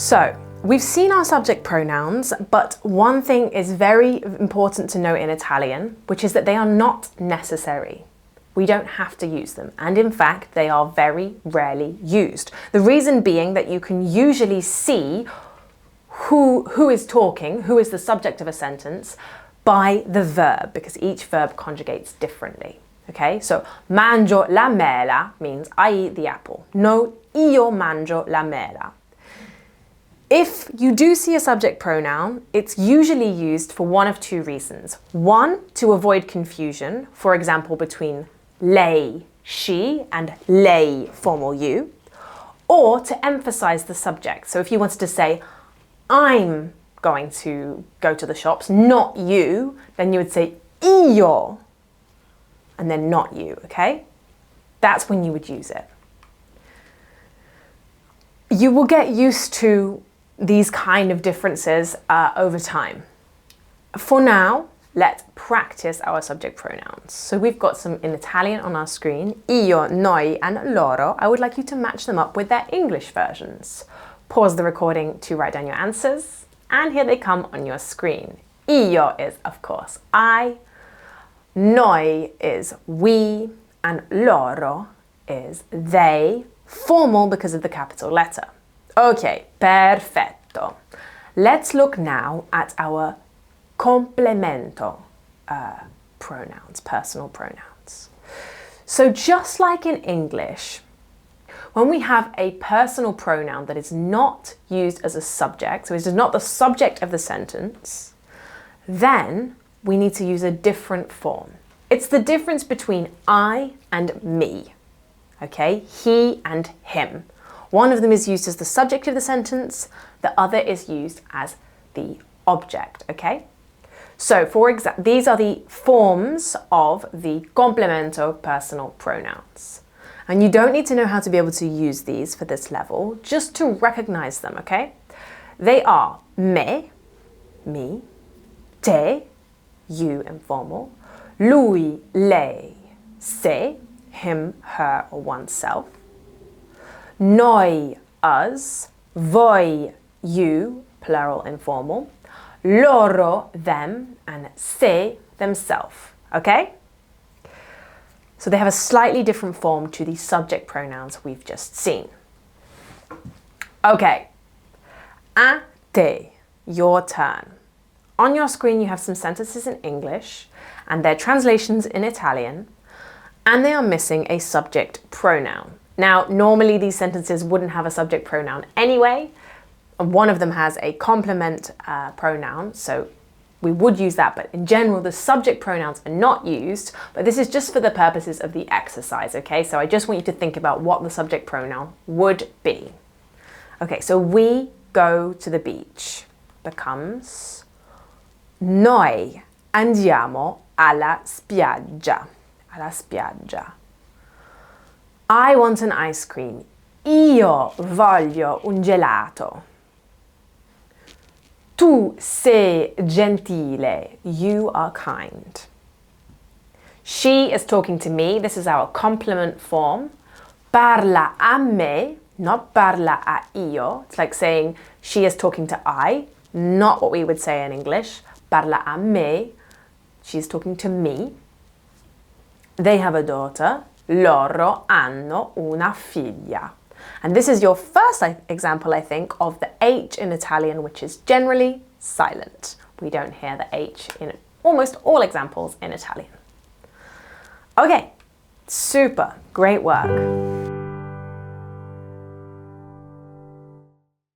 So, we've seen our subject pronouns, but one thing is very important to note in Italian, which is that they are not necessary. We don't have to use them, and in fact, they are very rarely used. The reason being that you can usually see who is talking, who is the subject of a sentence, by the verb, because each verb conjugates differently. Okay, so mangio la mela means I eat the apple. No, io mangio la mela. If you do see a subject pronoun, it's usually used for one of two reasons. One, to avoid confusion, for example, between lei, she, and lei, formal you, or to emphasize the subject. So if you wanted to say, I'm going to go to the shops, not you, then you would say io, and then not you, okay? That's when you would use it. You will get used to these kind of differences over time. For now, let's practice our subject pronouns. So we've got some in Italian on our screen, io, noi, and loro. I would like you to match them up with their English versions. Pause the recording to write down your answers, and here they come on your screen. Io is, of course, I, noi is we, and loro is they, formal because of the capital letter. Okay, perfetto. Let's look now at our complemento pronouns, personal pronouns. So just like in English, when we have a personal pronoun that is not used as a subject, so it is not the subject of the sentence, then we need to use a different form. It's the difference between I and me, okay? He and him. One of them is used as the subject of the sentence, the other is used as the object, okay? So, for example, these are the forms of the complemento personal pronouns. And you don't need to know how to be able to use these for this level, just to recognize them, okay? They are me, me, te, you, informal, lui, lei, se, him, her, or oneself, noi, us, voi, you, plural, informal, loro, them, and se, themselves, okay? So they have a slightly different form to the subject pronouns we've just seen. Okay, a te, your turn. On your screen you have some sentences in English and their translations in Italian, and they are missing a subject pronoun. Now, normally these sentences wouldn't have a subject pronoun anyway. One of them has a complement pronoun, so we would use that, but in general, the subject pronouns are not used, but this is just for the purposes of the exercise, okay? So I just want you to think about what the subject pronoun would be. Okay, so we go to the beach becomes noi andiamo alla spiaggia. Alla spiaggia. I want an ice cream. Io voglio un gelato. Tu sei gentile. You are kind. She is talking to me. This is our complement form. Parla a me, not parla a io. It's like saying she is talking to I, not what we would say in English. Parla a me. She's talking to me. They have a daughter. Loro hanno una figlia. And this is your first example, I think, of the H in Italian, which is generally silent. We don't hear the H in almost all examples in Italian. Okay, super, great work.